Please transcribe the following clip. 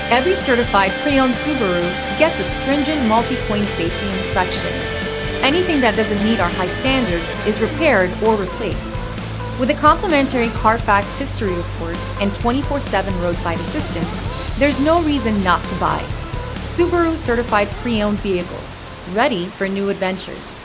Every certified pre-owned Subaru gets a stringent multi-point safety inspection. Anything that doesn't meet our high standards is repaired or replaced. With a complimentary Carfax history report and 24/7 roadside assistance, there's no reason not to buy. Subaru certified pre-owned vehicles, ready for new adventures.